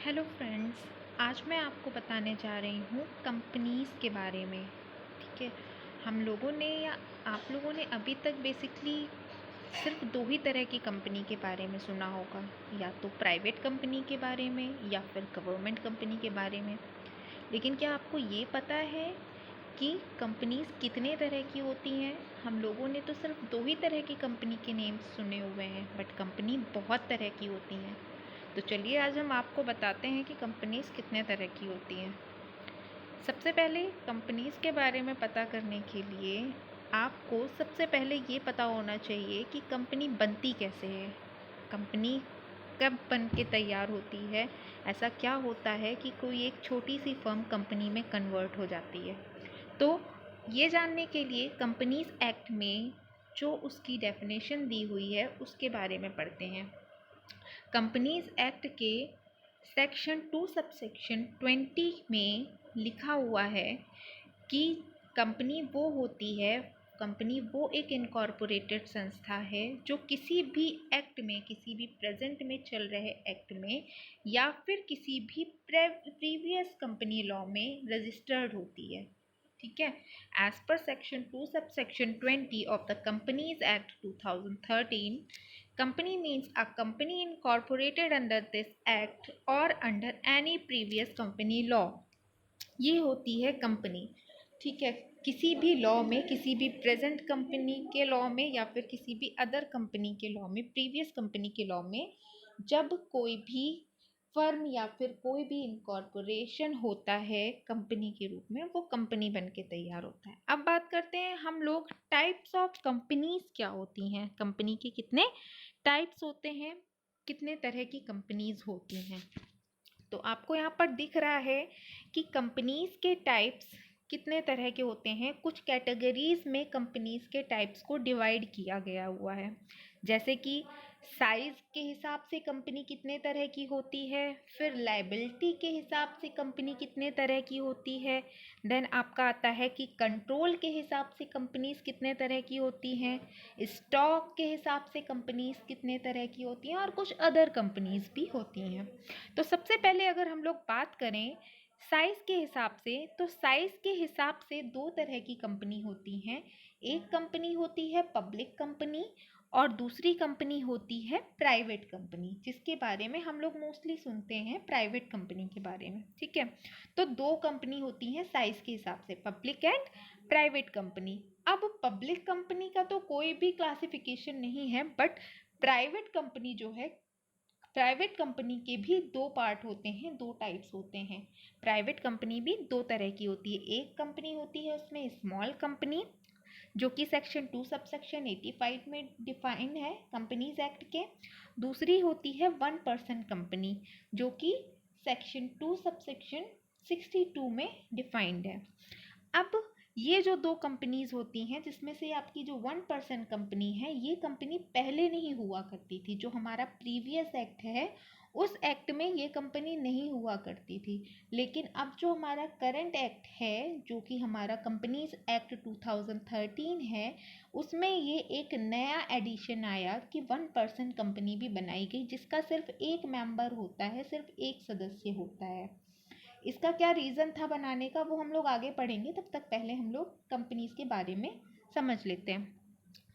Hello friends. आज मैं आपको बताने जा रही हूँ कंपनीज़ के बारे में। ठीक है, हम लोगों ने या आप लोगों ने अभी तक बेसिकली सिर्फ दो ही तरह की कंपनी के बारे में सुना होगा, या तो प्राइवेट कंपनी के बारे में या फिर गवर्नमेंट कंपनी के बारे में। लेकिन क्या आपको ये पता है कि कंपनीज़ कितने तरह की होती हैं? हम लोगों ने तो सिर्फ दो ही तरह की कंपनी के नेम्स सुने हुए हैं, बट कंपनी बहुत तरह की होती हैं। तो चलिए आज हम आपको बताते हैं कि कंपनीज़ कितने तरह की होती हैं। सबसे पहले कंपनीज़ के बारे में पता करने के लिए आपको सबसे पहले ये पता होना चाहिए कि कंपनी बनती कैसे है, कंपनी कब बन के तैयार होती है। ऐसा क्या होता है कि कोई एक छोटी सी फर्म कंपनी में कन्वर्ट हो जाती है। तो ये जानने के लिए कंपनीज़ एक्ट में जो उसकी डेफिनेशन दी हुई है उसके बारे में पढ़ते हैं। कंपनीज एक्ट के सेक्शन 2 सबसेक्शन 20 में लिखा हुआ है कि कंपनी वो होती है, कंपनी वो एक इनकॉर्पोरेटेड संस्था है जो किसी भी एक्ट में, किसी भी प्रेजेंट में चल रहे एक्ट में या फिर किसी भी प्रीवियस कंपनी लॉ में रजिस्टर्ड होती है। ठीक है, as per section 2 subsection 20 of the companies act 2013, company means a company incorporated under this act or under any previous company law। ये होती है कंपनी। ठीक है, किसी भी लॉ में, किसी भी प्रेजेंट कंपनी के लॉ में या फिर किसी भी अदर कंपनी के लॉ में, प्रीवियस कंपनी के लॉ में जब कोई भी फर्म या फिर कोई भी इनकॉर्पोरेशन होता है कंपनी के रूप में, वो कंपनी बन के तैयार होता है। अब बात करते हैं हम लोग टाइप्स ऑफ कंपनीज क्या होती हैं, कंपनी के कितने टाइप्स होते हैं, कितने तरह की कंपनीज होती हैं। तो आपको यहाँ पर दिख रहा है कि कंपनीज के टाइप्स कितने तरह के होते हैं। कुछ कैटेगरीज में कंपनीज के टाइप्स को डिवाइड किया गया हुआ है, जैसे कि साइज के हिसाब से कंपनी कितने तरह की होती है, फिर लायबिलिटी के हिसाब से कंपनी कितने तरह की होती है, देन आपका आता है कि कंट्रोल के हिसाब से कंपनीज कितने तरह की होती हैं, स्टॉक के हिसाब से कंपनीज कितने तरह की होती हैं, और कुछ अदर कंपनीज भी होती हैं। तो सबसे पहले अगर हम लोग बात करें साइज के हिसाब से, तो साइज के हिसाब से दो तरह की कंपनी होती हैं। एक कंपनी होती है पब्लिक कंपनी और दूसरी कंपनी होती है प्राइवेट कंपनी, जिसके बारे में हम लोग मोस्टली सुनते हैं प्राइवेट कंपनी के बारे में। ठीक है, तो दो कंपनी होती हैं साइज के हिसाब से, पब्लिक एंड प्राइवेट कंपनी। अब पब्लिक कंपनी का तो कोई भी क्लासिफिकेशन नहीं है, बट प्राइवेट कंपनी जो है, प्राइवेट कंपनी के भी दो पार्ट होते हैं, दो टाइप्स होते हैं। प्राइवेट कंपनी भी दो तरह की होती है। एक कंपनी होती है उसमें स्मॉल कंपनी, जो कि सेक्शन 2 सबसेक्शन 85 में डिफाइन है कंपनीज एक्ट के। दूसरी होती है 1% कंपनी, जो कि सेक्शन 2 सबसेक्शन 62 में डिफाइंड है। अब ये जो दो कंपनीज होती हैं, जिसमें से आपकी जो 1% कंपनी है, ये कंपनी पहले नहीं हुआ करती थी। जो हमारा प्रीवियस एक्ट है उस एक्ट में ये कंपनी नहीं हुआ करती थी, लेकिन अब जो हमारा करंट एक्ट है, जो कि हमारा कंपनीज एक्ट 2013 है, उसमें ये एक नया एडिशन आया कि 1% कंपनी भी बनाई गई, जिसका सिर्फ एक मेंबर होता है, सिर्फ एक सदस्य होता है। इसका क्या रीज़न था बनाने का, वो हम लोग आगे पढ़ेंगे। तब तक पहले हम लोग कंपनीज के बारे में समझ लेते हैं।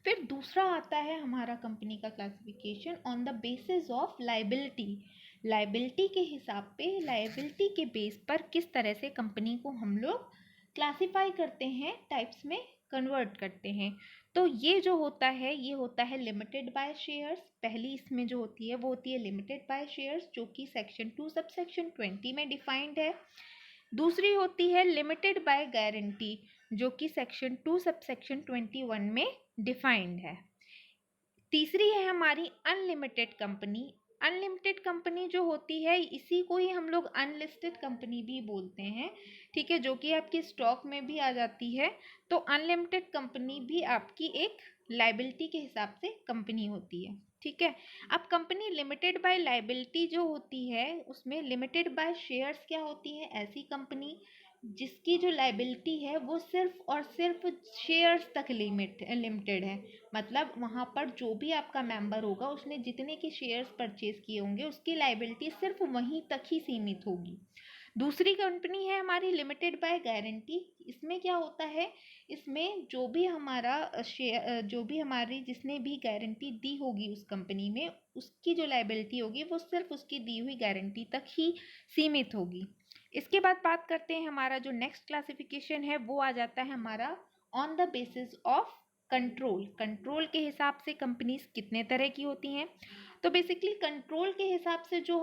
फिर दूसरा आता है हमारा कंपनी का classification on the basis of liability. Liability के हिसाब पे, लाइबिलिटी के बेस पर किस तरह से कंपनी को हम लोग क्लासिफाई करते हैं, टाइप्स में कन्वर्ट करते हैं। तो ये जो होता है, ये होता है लिमिटेड बाय शेयर्स। पहली इसमें जो होती है वो होती है लिमिटेड बाय शेयर्स, जो कि सेक्शन 2 सबसेक्शन 20 में डिफाइंड है। दूसरी होती है लिमिटेड बाय गारंटी, जो कि सेक्शन 2 सबसेक्शन 21 में डिफाइंड है। तीसरी है हमारी अनलिमिटेड कंपनी। अनलिमिटेड कंपनी जो होती है, इसी को ही हम लोग अनलिस्टेड कंपनी भी बोलते हैं। ठीक है, जो कि आपकी स्टॉक में भी आ जाती है। तो अनलिमिटेड कंपनी भी आपकी एक लाइबिलिटी के हिसाब से कंपनी होती है। ठीक है, अब कंपनी लिमिटेड बाय लाइबिलिटी जो होती है, उसमें लिमिटेड बाय शेयर्स क्या होती है, ऐसी कंपनी जिसकी जो लाइबिलिटी है वो सिर्फ और सिर्फ शेयर्स तक लिमिटेड है। मतलब वहाँ पर जो भी आपका मेंबर होगा उसने जितने के शेयर्स परचेज किए होंगे उसकी लाइबिलिटी सिर्फ वहीं तक ही सीमित होगी। दूसरी कंपनी है हमारी लिमिटेड बाय गारंटी। इसमें क्या होता है, इसमें जो भी हमारा शेयर, जो भी हमारी जिसने भी गारंटी दी होगी उस कंपनी में, उसकी जो लाइबिलिटी होगी वो सिर्फ उसकी दी हुई गारंटी तक ही सीमित होगी। इसके बाद बात करते हैं, हमारा जो नेक्स्ट क्लासिफिकेशन है वो आ जाता है हमारा on the basis of control. Control के हिसाब से कंपनीज कितने तरह की होती हैं। तो बेसिकली कंट्रोल के हिसाब से जो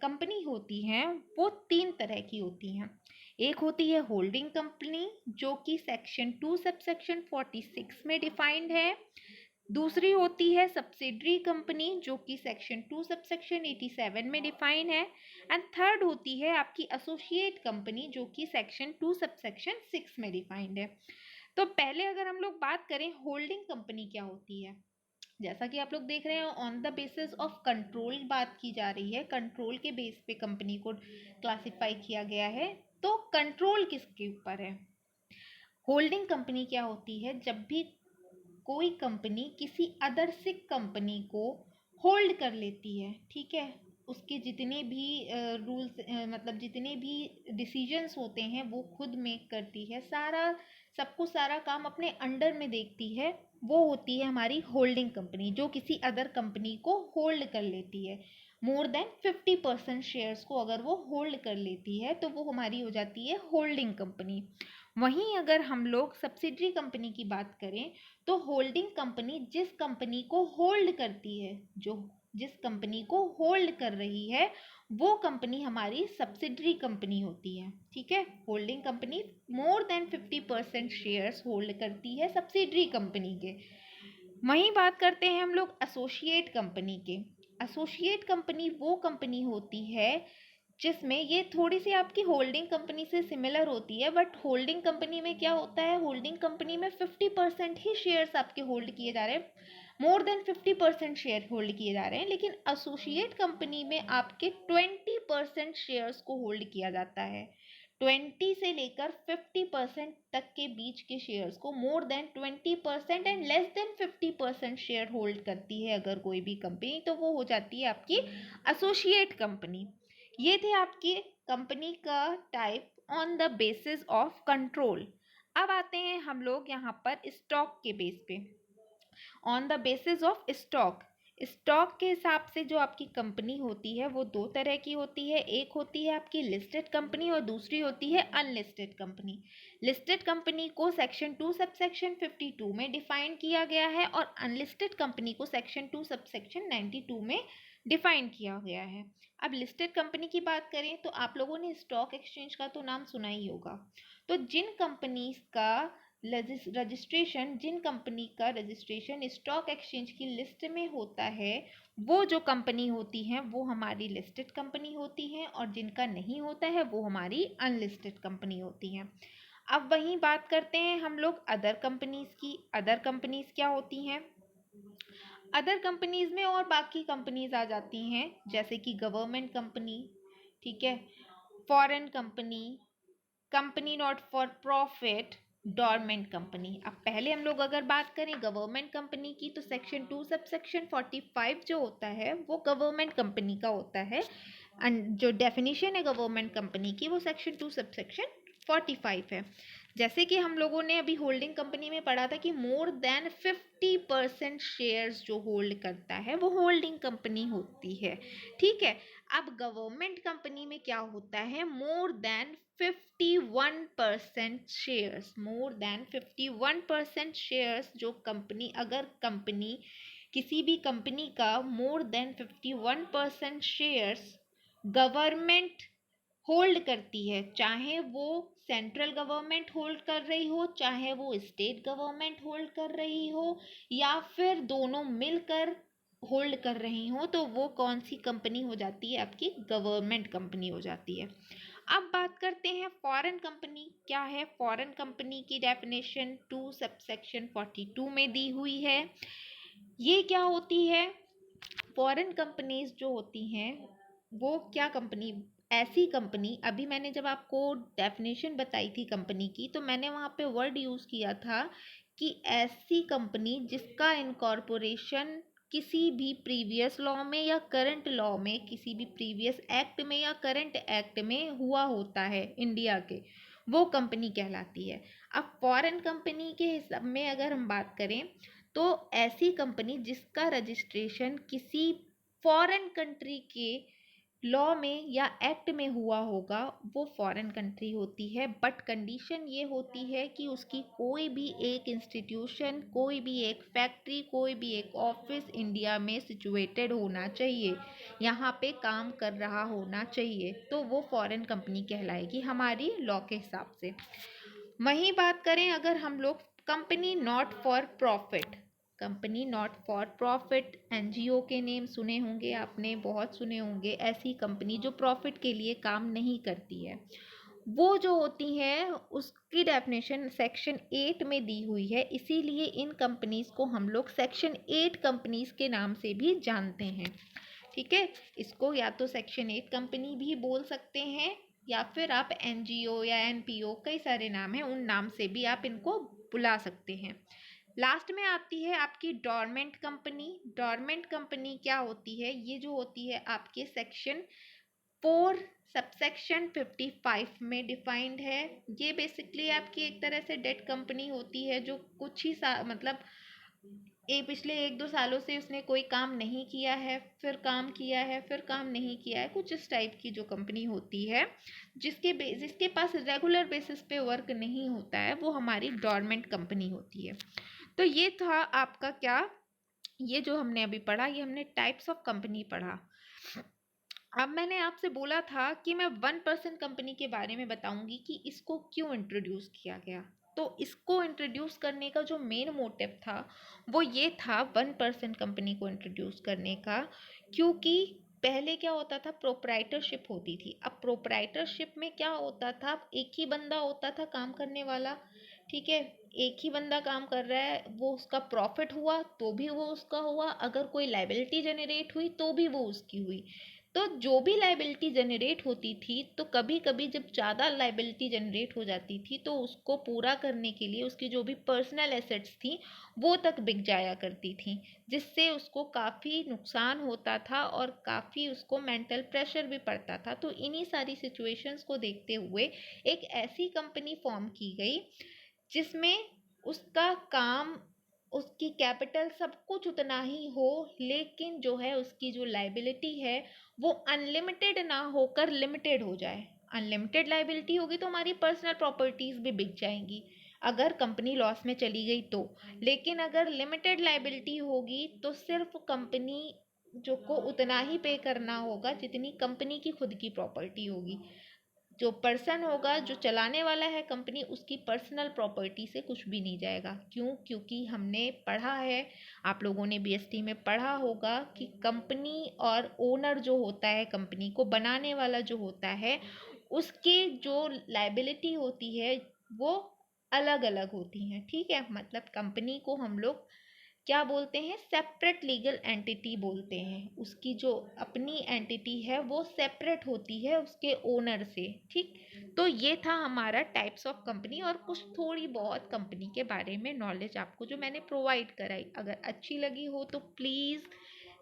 कंपनी होती हैं वो 3 तरह की होती हैं। एक होती है होल्डिंग कंपनी जो कि सेक्शन 2 सबसेक्शन 46 में डिफाइंड है। दूसरी होती है सब्सिडरी कंपनी जो कि सेक्शन 2 सबसेक्शन 87 में डिफाइन है। एंड थर्ड होती है आपकी एसोसिएट कंपनी जो कि सेक्शन 2 सबसेक्शन 6 में डिफाइंड है। तो पहले अगर हम लोग बात करें होल्डिंग कंपनी क्या होती है, जैसा कि आप लोग देख रहे हैं on the basis of control बात की जा रही है, कंट्रोल के बेस पे कंपनी को क्लासिफाई किया गया है। तो कंट्रोल किसके ऊपर है। होल्डिंग कंपनी क्या होती है, जब भी कोई कंपनी किसी अदर सिक कंपनी को होल्ड कर लेती है, ठीक है, उसके जितने भी रूल्स मतलब जितने भी डिसीजंस होते हैं वो खुद मेक करती है, सबको सारा काम अपने अंडर में देखती है, वो होती है हमारी होल्डिंग कंपनी जो किसी अदर कंपनी को होल्ड कर लेती है। मोर देन 50% शेयर्स को अगर वो होल्ड कर लेती है तो वो हमारी हो जाती है होल्डिंग कंपनी। वहीं अगर हम लोग सब्सिडरी कंपनी की बात करें तो होल्डिंग कंपनी जिस कंपनी को होल्ड करती है, जो जिस कंपनी को होल्ड कर रही है वो कंपनी हमारी सब्सिडरी कंपनी होती है। ठीक है, holding company more than 50% shares hold करती है सब्सिडरी कंपनी के। वहीं बात करते हैं हम लोग एसोसिएट कंपनी के। एसोसिएट कंपनी वो कंपनी होती है जिसमें ये थोड़ी सी आपकी होल्डिंग कंपनी से सिमिलर होती है, बट होल्डिंग कंपनी में क्या होता है, होल्डिंग कंपनी में 50% ही शेयर्स आपके होल्ड किए जा रहे हैं, मोर देन 50% शेयर होल्ड किए जा रहे हैं। लेकिन एसोसिएट कंपनी में आपके 20% शेयर्स को होल्ड किया जाता है। 20 से लेकर 50% तक के बीच के शेयर्स को more than 20% and less than 50% share hold करती है अगर कोई भी कंपनी, तो वो हो जाती है आपकी एसोसिएट कंपनी। ये थे आपकी कंपनी का type on the basis of control. अब आते हैं हम लोग यहाँ पर स्टॉक के बेस पे, on the basis of stock. Stock के हिसाब से जो आपकी कंपनी होती है वो 2 तरह की होती है, एक होती है आपकी लिस्टेड कंपनी और दूसरी होती है अनलिस्टेड कंपनी। लिस्टेड कंपनी को सेक्शन 2 सबसेक्शन 52 में डिफाइन किया गया है और अनलिस्टेड कंपनी को सेक्शन 2 सबसेक्शन 92 में डिफाइन किया गया है। अब लिस्टेड कंपनी की बात करें तो आप लोगों ने स्टॉक एक्सचेंज का तो नाम सुना ही होगा। तो जिन कंपनीज का जिन कंपनी का रजिस्ट्रेशन स्टॉक एक्सचेंज की लिस्ट में होता है वो जो कंपनी होती हैं वो हमारी लिस्टेड कंपनी होती हैं, और जिनका नहीं होता है वो हमारी अनलिस्टेड कंपनी होती हैं। अब वहीं बात करते हैं हम लोग अदर कंपनीज की। अदर कंपनीज क्या होती हैं, अदर कंपनीज में और बाकी कंपनीज आ जाती हैं जैसे कि गवर्नमेंट कंपनी, ठीक है, foreign company, company not for profit, dormant company. अब पहले हम लोग अगर बात करें गवर्नमेंट कंपनी की तो सेक्शन 2 सबसेक्शन 45 जो होता है वो गवर्नमेंट कंपनी का होता है, एंड जो डेफिनेशन है गवर्नमेंट कंपनी की वो सेक्शन 2 सबसेक्शन 45 है। जैसे कि हम लोगों ने अभी होल्डिंग कंपनी में पढ़ा था कि मोर देन 50% शेयर्स जो होल्ड करता है वो होल्डिंग कंपनी होती है। ठीक है, अब गवर्नमेंट कंपनी में क्या होता है, more than 51% shares, more than 51% shares जो कंपनी, अगर कंपनी किसी भी कंपनी का more than 51% shares government hold करती है, चाहे वो सेंट्रल गवर्नमेंट होल्ड कर रही हो, चाहे वो स्टेट गवर्नमेंट होल्ड कर रही हो, या फिर दोनों मिलकर होल्ड कर रही हो, तो वो कौन सी कंपनी हो जाती है, आपकी गवर्नमेंट कंपनी हो जाती है। अब बात करते हैं फॉरेन कंपनी क्या है। फॉरेन कंपनी की डेफिनेशन 2 सबसेक्शन 42 में दी हुई है। ये क्या होती है, फॉरेन कंपनीज जो होती हैं वो क्या कंपनी ऐसी कंपनी, अभी मैंने जब आपको डेफिनेशन बताई थी कंपनी की, तो मैंने वहाँ पे वर्ड यूज़ किया था कि ऐसी कंपनी जिसका इनकॉर्पोरेशन किसी भी प्रीवियस लॉ में या करंट लॉ में, किसी भी प्रीवियस एक्ट में या करंट एक्ट में हुआ होता है इंडिया के, वो कंपनी कहलाती है। अब फॉरेन कंपनी के हिसाब में अगर हम बात करें तो ऐसी कंपनी जिसका रजिस्ट्रेशन किसी फॉरेन कंट्री के लॉ में या एक्ट में हुआ होगा, वो फॉरेन कंट्री होती है। बट कंडीशन ये होती है कि उसकी कोई भी एक इंस्टीट्यूशन, कोई भी एक फैक्ट्री, कोई भी एक ऑफिस इंडिया में सिचुएटेड होना चाहिए, यहाँ पे काम कर रहा होना चाहिए, तो वो फॉरेन कंपनी कहलाएगी हमारी लॉ के हिसाब से। वहीं बात करें अगर हम लोग company not for profit, company not for profit, NGO के नेम सुने होंगे आपने, बहुत सुने होंगे। ऐसी कंपनी जो प्रॉफिट के लिए काम नहीं करती है, वो जो होती है उसकी डेफिनेशन सेक्शन 8 में दी हुई है। इसीलिए इन कंपनीज को हम लोग सेक्शन 8 कंपनीज के नाम से भी जानते हैं। ठीक है, इसको या तो सेक्शन 8 कंपनी भी बोल सकते हैं, या फिर आप एनजीओ या एनपीओ, कई सारे नाम हैं, उन नाम से भी आप इनको बुला सकते हैं। लास्ट में आती है आपकी डोरमेंट कंपनी। डोरमेंट कंपनी क्या होती है? ये जो होती है आपके सेक्शन 4 सबसेक्शन 55 में डिफाइंड है। ये बेसिकली आपकी एक तरह से डेट कंपनी होती है जो कुछ ही मतलब पिछले 1-2 सालों से उसने कोई काम नहीं किया है, फिर काम किया है, फिर काम नहीं किया है, कुछ इस टाइप की जो कंपनी होती है, जिसके पास रेगुलर बेसिस पे वर्क नहीं होता है, वो हमारी डोरमेंट कंपनी होती है। तो ये था आपका क्या, ये जो हमने अभी पढ़ा, ये हमने टाइप्स ऑफ कंपनी पढ़ा। अब मैंने आपसे बोला था कि मैं 1% कंपनी के बारे में बताऊंगी कि इसको क्यों इंट्रोड्यूस किया गया। तो इसको इंट्रोड्यूस करने का जो मेन मोटिव था वो ये था 1% कंपनी को इंट्रोड्यूस करने का, क्योंकि पहले क्या होता था, प्रोप्राइटरशिप होती थी। अब प्रोप्राइटरशिप में क्या होता था, एक ही बंदा होता था काम करने वाला। ठीक है, एक ही बंदा काम कर रहा है, वो उसका प्रॉफिट हुआ तो भी वो उसका हुआ, अगर कोई लाइबिलिटी जनरेट हुई तो भी वो उसकी हुई। तो जो भी लाइबिलिटी जनरेट होती थी, तो कभी कभी जब ज़्यादा लाइबिलिटी जनरेट हो जाती थी तो उसको पूरा करने के लिए उसकी जो भी पर्सनल एसेट्स थी वो तक बिक जाया करती थी, जिससे उसको काफ़ी नुकसान होता था और काफ़ी उसको मेंटल प्रेशर भी पड़ता था। तो इन्हीं सारी सिचुएशंस को देखते हुए एक ऐसी कंपनी फॉर्म की गई जिसमें उसका काम, उसकी कैपिटल सब कुछ उतना ही हो, लेकिन जो है उसकी जो लाइबिलिटी है वो अनलिमिटेड ना होकर लिमिटेड हो जाए। अनलिमिटेड लाइबिलिटी होगी तो हमारी पर्सनल प्रॉपर्टीज भी बिक जाएंगी अगर कंपनी लॉस में चली गई तो। लेकिन अगर लिमिटेड लाइबिलिटी होगी तो सिर्फ कंपनी जो को उतना ही पे करना होगा जितनी कंपनी की खुद की प्रॉपर्टी होगी। जो पर्सन होगा, जो चलाने वाला है कंपनी, उसकी पर्सनल प्रॉपर्टी से कुछ भी नहीं जाएगा। क्यों? क्योंकि हमने पढ़ा है, आप लोगों ने बीएसटी में पढ़ा होगा कि कंपनी और ओनर जो होता है, कंपनी को बनाने वाला जो होता है, उसके जो लाइबिलिटी होती है वो अलग अलग होती हैं। ठीक है, मतलब कंपनी को हम लोग क्या बोलते हैं, सेपरेट लीगल एंटिटी बोलते हैं। उसकी जो अपनी एंटिटी है वो सेपरेट होती है उसके ओनर से। ठीक, तो ये था हमारा टाइप्स ऑफ कंपनी और कुछ थोड़ी बहुत कंपनी के बारे में नॉलेज आपको जो मैंने प्रोवाइड कराई। अगर अच्छी लगी हो तो प्लीज़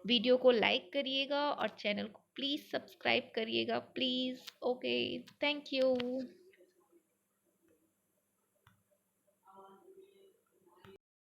वीडियो को लाइक करिएगा और चैनल को प्लीज़ सब्सक्राइब करिएगा प्लीज़। Okay, thank you.